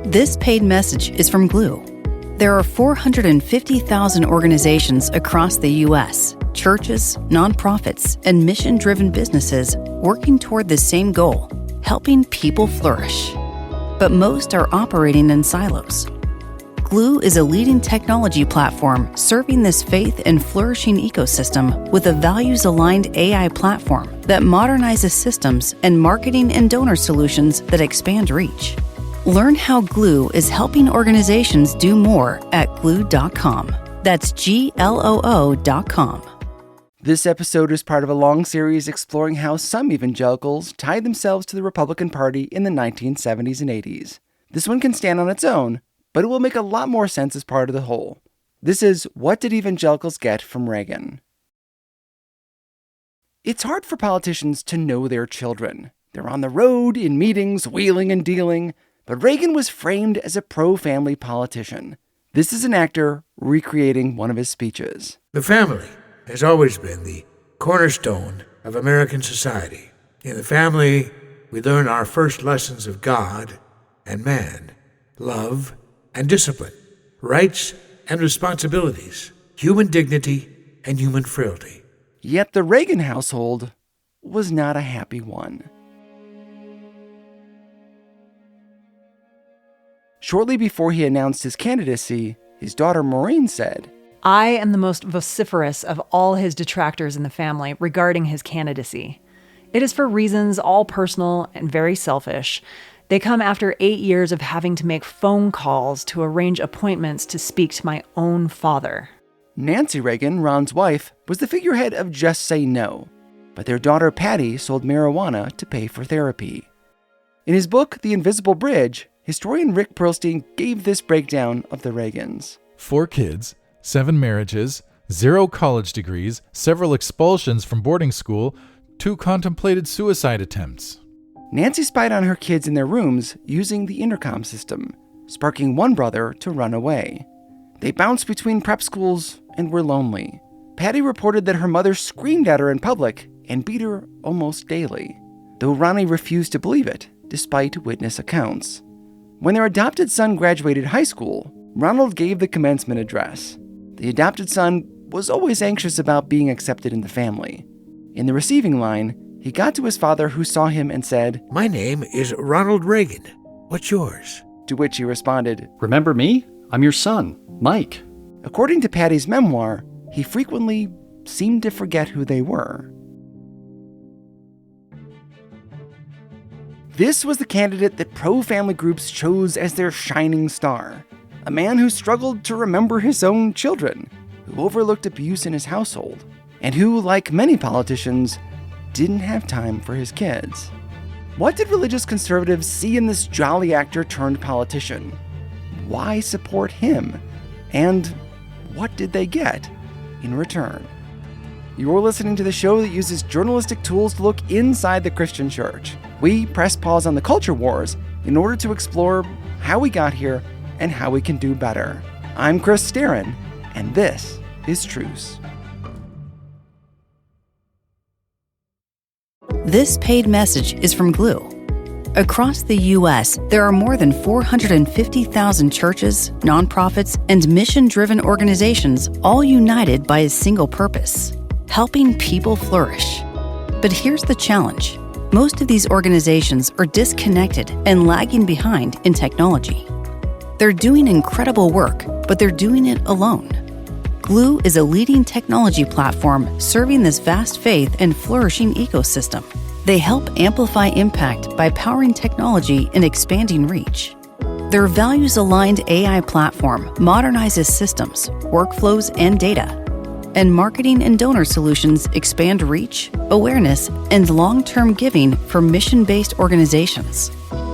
This paid message is from Glue. There are 450,000 organizations across the U.S., churches, nonprofits, and mission-driven businesses working toward the same goal, helping people flourish. But most are operating in silos. Glue is a leading technology platform serving this faith and flourishing ecosystem with a values-aligned AI platform that modernizes systems and marketing and donor solutions that expand reach. Learn how Glue is helping organizations do more at glue.com. That's GLOO.com. This episode is part of a long series exploring how some evangelicals tied themselves to the Republican Party in the 1970s and 80s. This one can stand on its own, but it will make a lot more sense as part of the whole. This is What Did Evangelicals Get from Reagan? It's hard for politicians to know their children. They're on the road, in meetings, wheeling and dealing, but Reagan was framed as a pro-family politician. This is an actor recreating one of his speeches. The family has always been the cornerstone of American society. In the family, we learn our first lessons of God and man, love and discipline, rights and responsibilities, human dignity and human frailty. Yet the Reagan household was not a happy one. Shortly before he announced his candidacy, his daughter Maureen said, I am the most vociferous of all his detractors in the family regarding his candidacy. It is for reasons all personal and very selfish. They come after 8 years of having to make phone calls to arrange appointments to speak to my own father. Nancy Reagan, Ron's wife, was the figurehead of Just Say No, but their daughter Patty sold marijuana to pay for therapy. In his book, The Invisible Bridge, historian Rick Perlstein gave this breakdown of the Reagans. 4 kids, 7 marriages, 0 college degrees, several expulsions from boarding school, 2 contemplated suicide attempts. Nancy spied on her kids in their rooms using the intercom system, sparking one brother to run away. They bounced between prep schools and were lonely. Patty reported that her mother screamed at her in public and beat her almost daily, though Ronnie refused to believe it, despite witness accounts. When their adopted son graduated high school, Ronald gave the commencement address. The adopted son was always anxious about being accepted in the family. In the receiving line, he got to his father, who saw him and said, My name is Ronald Reagan. What's yours? To which he responded, Remember me? I'm your son, Mike. According to Patty's memoir, he frequently seemed to forget who they were. This was the candidate that pro-family groups chose as their shining star. A man who struggled to remember his own children, who overlooked abuse in his household, and who, like many politicians, didn't have time for his kids. What did religious conservatives see in this jolly actor turned politician? Why support him? And what did they get in return? You're listening to the show that uses journalistic tools to look inside the Christian church. We press pause on the culture wars in order to explore how we got here and how we can do better. I'm Chris Staron, and this is Truce. This paid message is from Glue. Across the U.S., there are more than 450,000 churches, nonprofits, and mission-driven organizations, all united by a single purpose: helping people flourish. But here's the challenge. Most of these organizations are disconnected and lagging behind in technology. They're doing incredible work, but they're doing it alone. Glue is a leading technology platform serving this vast faith and flourishing ecosystem. They help amplify impact by powering technology and expanding reach. Their values-aligned AI platform modernizes systems, workflows, and data. And marketing and donor solutions expand reach, awareness, and long-term giving for mission-based organizations.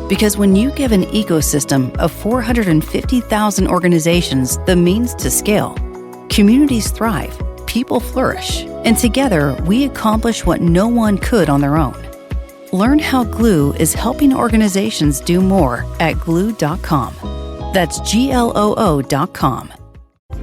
Because when you give an ecosystem of 450,000 organizations the means to scale, communities thrive, people flourish, and together we accomplish what no one could on their own. Learn how Glue is helping organizations do more at glue.com. That's GLOO.com.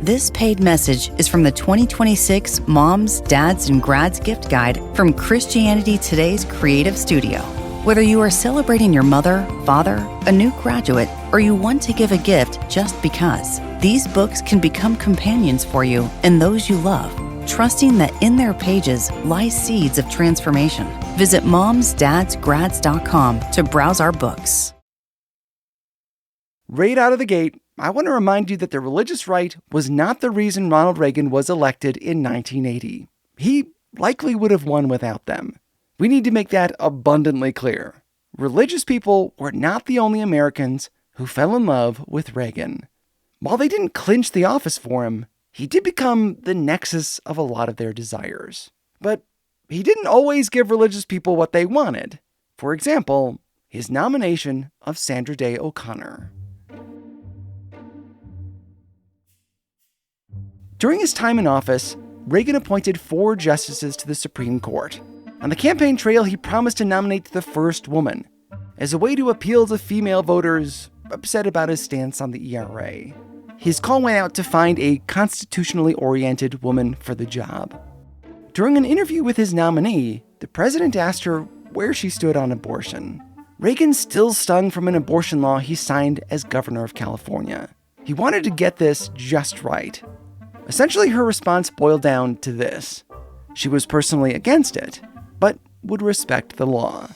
This paid message is from the 2026 Moms, Dads, and Grads Gift Guide from Christianity Today's Creative Studio. Whether you are celebrating your mother, father, a new graduate, or you want to give a gift just because, these books can become companions for you and those you love, trusting that in their pages lie seeds of transformation. Visit momsdadsgrads.com to browse our books. Right out of the gate, I want to remind you that the religious right was not the reason Ronald Reagan was elected in 1980. He likely would have won without them. We need to make that abundantly clear. Religious people were not the only Americans who fell in love with Reagan. While they didn't clinch the office for him, he did become the nexus of a lot of their desires. But he didn't always give religious people what they wanted. For example, his nomination of Sandra Day O'Connor. During his time in office, Reagan appointed 4 justices to the Supreme Court. On the campaign trail, he promised to nominate the first woman, as a way to appeal to female voters upset about his stance on the ERA. His call went out to find a constitutionally oriented woman for the job. During an interview with his nominee, the president asked her where she stood on abortion. Reagan still stung from an abortion law he signed as governor of California. He wanted to get this just right. Essentially, her response boiled down to this. She was personally against it, but would respect the law.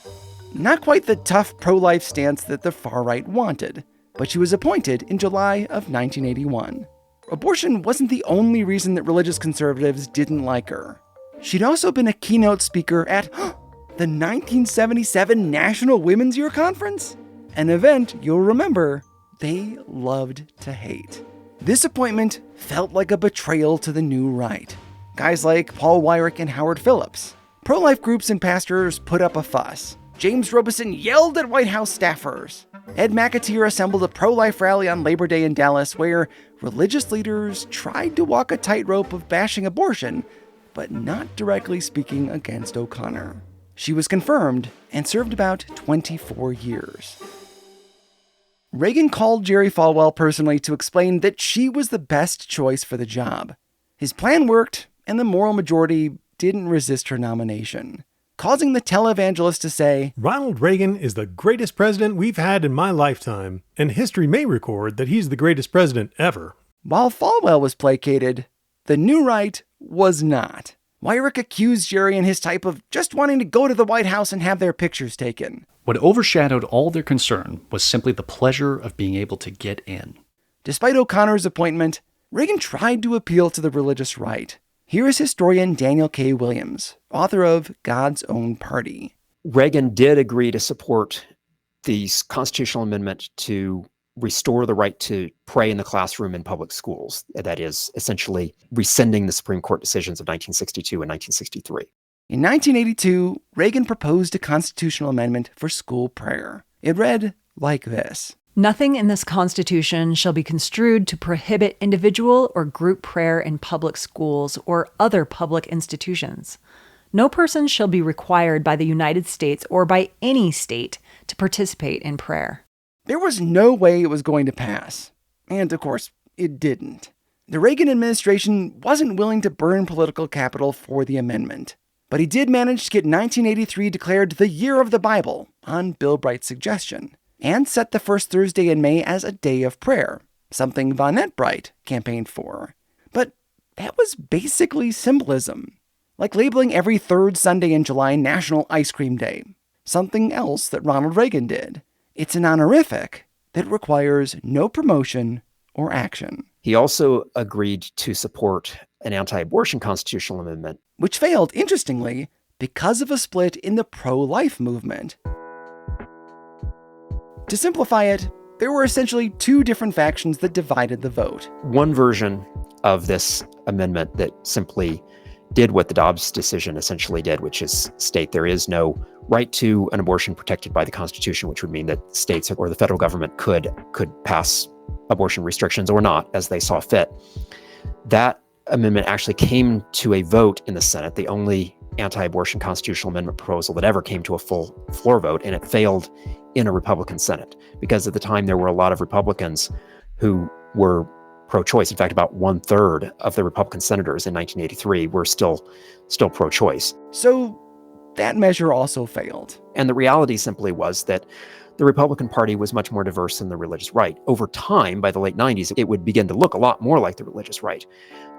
Not quite the tough pro-life stance that the far right wanted, but she was appointed in July of 1981. Abortion wasn't the only reason that religious conservatives didn't like her. She'd also been a keynote speaker at the 1977 National Women's Year Conference, an event you'll remember they loved to hate. This appointment felt like a betrayal to the new right. Guys like Paul Weyrich and Howard Phillips. Pro-life groups and pastors put up a fuss. James Robertson yelled at White House staffers. Ed McAteer assembled a pro-life rally on Labor Day in Dallas where religious leaders tried to walk a tightrope of bashing abortion, but not directly speaking against O'Connor. She was confirmed and served about 24 years. Reagan called Jerry Falwell personally to explain that she was the best choice for the job. His plan worked, and the moral majority didn't resist her nomination, causing the televangelist to say, "Ronald Reagan is the greatest president we've had in my lifetime, and history may record that he's the greatest president ever." While Falwell was placated, the new right was not. Weyrich accused Jerry and his type of just wanting to go to the White House and have their pictures taken. What overshadowed all their concern was simply the pleasure of being able to get in. Despite O'Connor's appointment, Reagan tried to appeal to the religious right. Here is historian Daniel K. Williams, author of God's Own Party. Reagan did agree to support the constitutional amendment to restore the right to pray in the classroom in public schools. That is, essentially rescinding the Supreme Court decisions of 1962 and 1963. In 1982, Reagan proposed a constitutional amendment for school prayer. It read like this. Nothing in this Constitution shall be construed to prohibit individual or group prayer in public schools or other public institutions. No person shall be required by the United States or by any state to participate in prayer. There was no way it was going to pass. And of course, it didn't. The Reagan administration wasn't willing to burn political capital for the amendment. But he did manage to get 1983 declared the Year of the Bible on Bill Bright's suggestion, and set the first Thursday in May as a day of prayer, something Vonette Bright campaigned for. But that was basically symbolism, like labeling every third Sunday in July National Ice Cream Day, something else that Ronald Reagan did. It's an honorific that requires no promotion or action. He also agreed to support an anti-abortion constitutional amendment, which failed, interestingly, because of a split in the pro-life movement. To simplify it, there were essentially 2 different factions that divided the vote. One version of this amendment that simply did what the Dobbs decision essentially did, which is state there is no right to an abortion protected by the Constitution, which would mean that states or the federal government could pass abortion restrictions or not as they saw fit. That amendment actually came to a vote in the Senate, the only anti-abortion constitutional amendment proposal that ever came to a full floor vote, and it failed in a Republican Senate because at the time there were a lot of Republicans who were pro-choice. In fact, about 1/3 of the Republican senators in 1983 were still pro-choice. So that measure also failed. And the reality simply was that the Republican Party was much more diverse than the religious right. Over time, by the late 90s, it would begin to look a lot more like the religious right.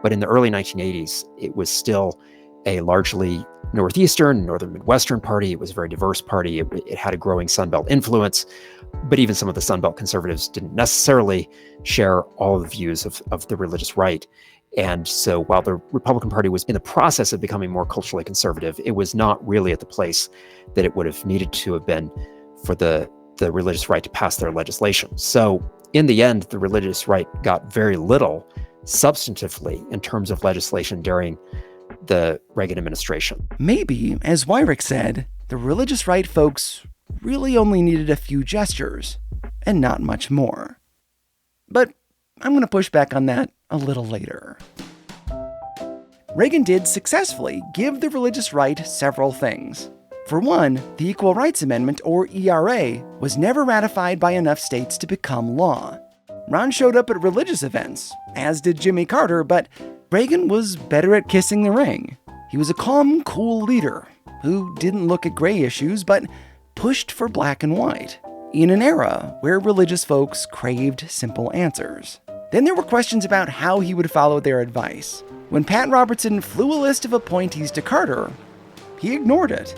But in the early 1980s, it was still a largely northeastern, northern Midwestern party. It was a very diverse party. It had a growing Sunbelt influence. But even some of the Sunbelt conservatives didn't necessarily share all of the views of the religious right. And so while the Republican Party was in the process of becoming more culturally conservative, it was not really at the place that it would have needed to have been for the religious right to pass their legislation. So in the end, the religious right got very little substantively in terms of legislation during the Reagan administration. Maybe, as Weyrich said, the religious right folks really only needed a few gestures and not much more. But I'm going to push back on that a little later. Reagan did successfully give the religious right several things. For one, the Equal Rights Amendment, or ERA, was never ratified by enough states to become law. Ron showed up at religious events, as did Jimmy Carter, but Reagan was better at kissing the ring. He was a calm, cool leader who didn't look at gray issues, but pushed for black and white, in an era where religious folks craved simple answers. Then there were questions about how he would follow their advice. When Pat Robertson flew a list of appointees to Carter, he ignored it.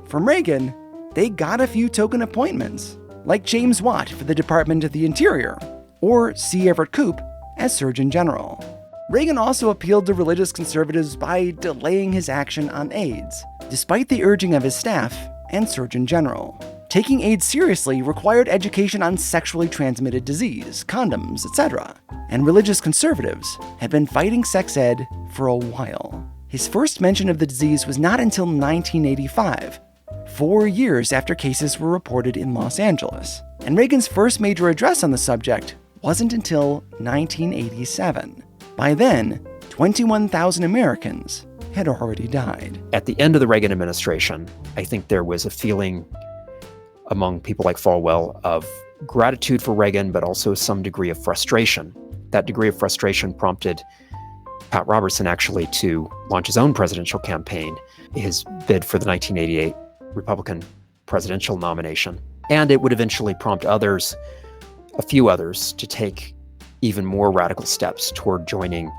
From Reagan, they got a few token appointments, like James Watt for the Department of the Interior, or C. Everett Koop as Surgeon General. Reagan also appealed to religious conservatives by delaying his action on AIDS, despite the urging of his staff and Surgeon General. Taking AIDS seriously required education on sexually transmitted disease, condoms, etc., and religious conservatives had been fighting sex ed for a while. His first mention of the disease was not until 1985, 4 years after cases were reported in Los Angeles, and Reagan's first major address on the subject wasn't until 1987. By then, 21,000 Americans had already died. At the end of the Reagan administration, I think there was a feeling among people like Falwell of gratitude for Reagan, but also some degree of frustration. That degree of frustration prompted Pat Robertson actually to launch his own presidential campaign, his bid for the 1988 Republican presidential nomination. And it would eventually prompt others, a few others, to take even more radical steps toward joining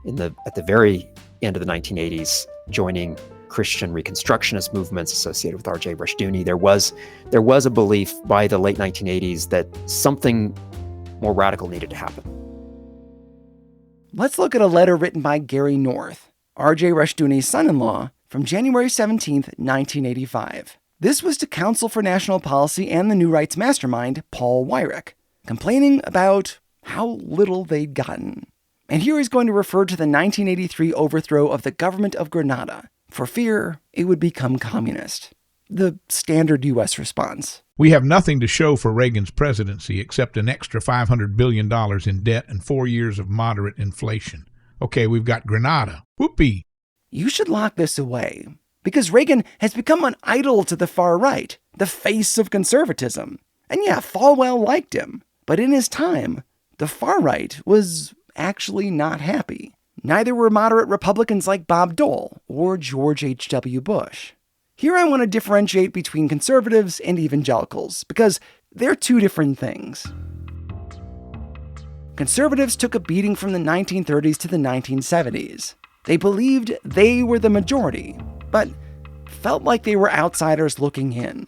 at the very end of the 1980s, joining Christian Reconstructionist movements associated with R.J. Rushdoony. There was a belief by the late 1980s that something more radical needed to happen. Let's look at a letter written by Gary North, R.J. Rushdoony's son-in-law, from January 17, 1985. This was to Counsel for National Policy and the New Rights mastermind, Paul Weyrich, complaining about how little they'd gotten. And here he's going to refer to the 1983 overthrow of the government of Grenada, for fear it would become communist. The standard U.S. response. We have nothing to show for Reagan's presidency except an extra $500 billion in debt and 4 years of moderate inflation. Okay, we've got Grenada. Whoopee. You should lock this away, because Reagan has become an idol to the far right, the face of conservatism. And yeah, Falwell liked him, but in his time, the far right was actually not happy. Neither were moderate Republicans like Bob Dole or George H.W. Bush. Here I want to differentiate between conservatives and evangelicals, because they're two different things. Conservatives took a beating from the 1930s to the 1970s. They believed they were the majority, but felt like they were outsiders looking in.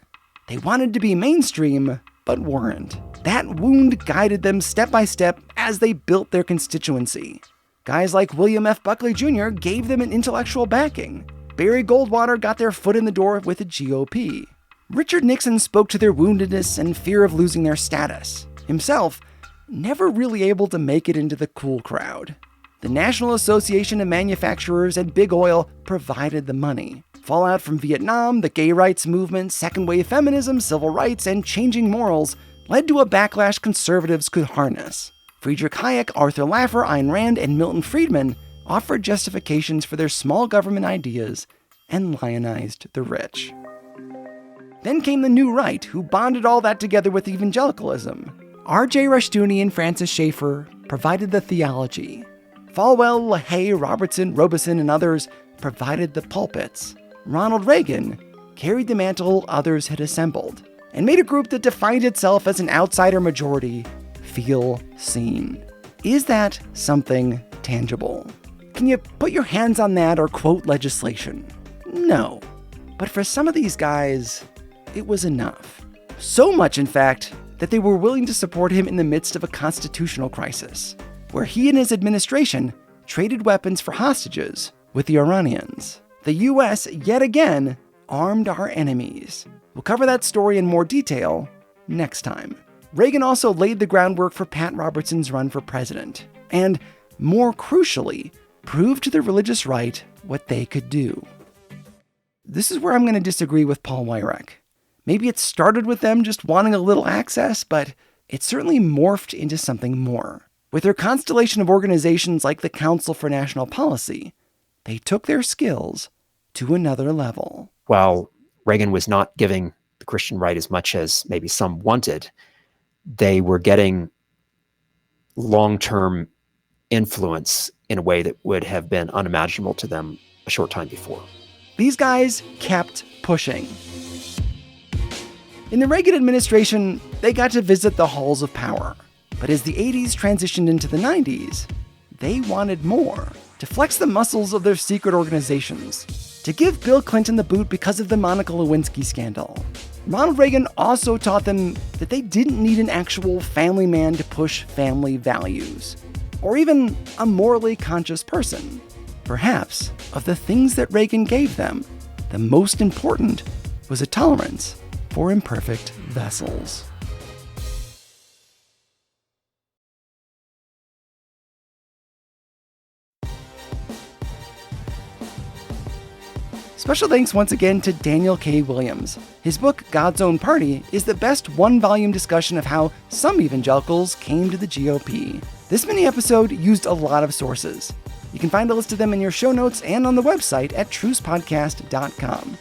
They wanted to be mainstream, but weren't. That wound guided them step by step as they built their constituency. Guys like William F. Buckley Jr. gave them an intellectual backing. Barry Goldwater got their foot in the door with the GOP. Richard Nixon spoke to their woundedness and fear of losing their status. Himself, never really able to make it into the cool crowd. The National Association of Manufacturers and Big Oil provided the money. Fallout from Vietnam, the gay rights movement, second wave feminism, civil rights, and changing morals led to a backlash conservatives could harness. Friedrich Hayek, Arthur Laffer, Ayn Rand, and Milton Friedman offered justifications for their small government ideas and lionized the rich. Then came the New Right, who bonded all that together with evangelicalism. R.J. Rushdoony and Francis Schaeffer provided the theology. Falwell, LaHaye, Robertson, and others provided the pulpits. Ronald Reagan carried the mantle others had assembled and made a group that defined itself as an outsider majority feel seen. Is that something tangible? Can you put your hands on that or quote legislation? No. But for some of these guys, it was enough. So much, in fact, that they were willing to support him in the midst of a constitutional crisis, where he and his administration traded weapons for hostages with the Iranians. The U.S. yet again armed our enemies. We'll cover that story in more detail next time. Reagan also laid the groundwork for Pat Robertson's run for president, and, more crucially, proved to the religious right what they could do. This is where I'm going to disagree with Paul Weyrich. Maybe it started with them just wanting a little access, but it certainly morphed into something more. With their constellation of organizations like the Council for National Policy, they took their skills to another level. While Reagan was not giving the Christian right as much as maybe some wanted, they were getting long-term influence in a way that would have been unimaginable to them a short time before. These guys kept pushing. In the Reagan administration, they got to visit the halls of power. But as the 80s transitioned into the 90s, they wanted more, to flex the muscles of their secret organizations, to give Bill Clinton the boot because of the Monica Lewinsky scandal. Ronald Reagan also taught them that they didn't need an actual family man to push family values, or even a morally conscious person. Perhaps, of the things that Reagan gave them, the most important was a tolerance for imperfect vessels. Special thanks once again to Daniel K. Williams. His book, God's Own Party, is the best one-volume discussion of how some evangelicals came to the GOP. This mini-episode used a lot of sources. You can find a list of them in your show notes and on the website at trucepodcast.com.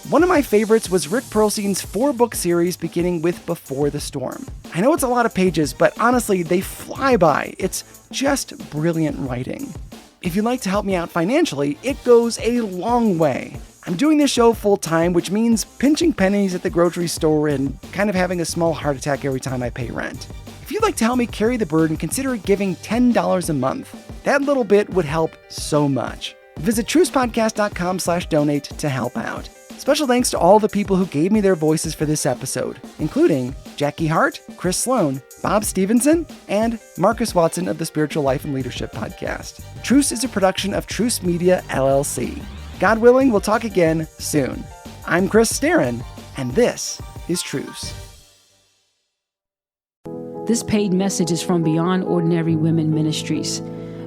One of my favorites was Rick Perlstein's 4-book series beginning with Before the Storm. I know it's a lot of pages, but honestly, they fly by. It's just brilliant writing. If you'd like to help me out financially, it goes a long way. I'm doing this show full-time, which means pinching pennies at the grocery store and kind of having a small heart attack every time I pay rent. If you'd like to help me carry the burden, consider giving $10 a month. That little bit would help so much. Visit trucepodcast.com/donate to help out. Special thanks to all the people who gave me their voices for this episode, including Jackie Hart, Chris Sloan, Bob Stevenson, and Marcus Watson of the Spiritual Life and Leadership Podcast. Truce is a production of Truce Media, LLC. God willing, we'll talk again soon. I'm Chris Starin, and this is Truce. This paid message is from Beyond Ordinary Women Ministries.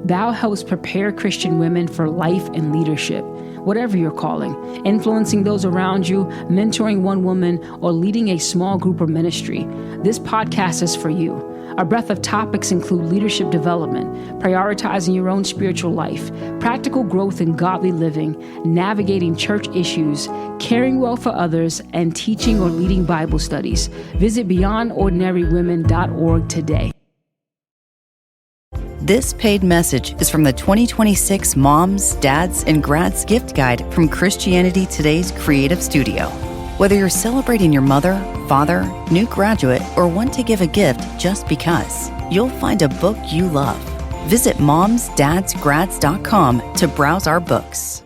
BOW helps prepare Christian women for life and leadership, whatever your calling, influencing those around you, mentoring one woman, or leading a small group or ministry. This podcast is for you. Our breadth of topics include leadership development, prioritizing your own spiritual life, practical growth in godly living, navigating church issues, caring well for others, and teaching or leading Bible studies. Visit beyondordinarywomen.org today. This paid message is from the 2026 Moms, Dads, and Grads Gift Guide from Christianity Today's Creative Studio. Whether you're celebrating your mother, father, new graduate, or want to give a gift just because, you'll find a book you love. Visit momsdadsgrads.com to browse our books.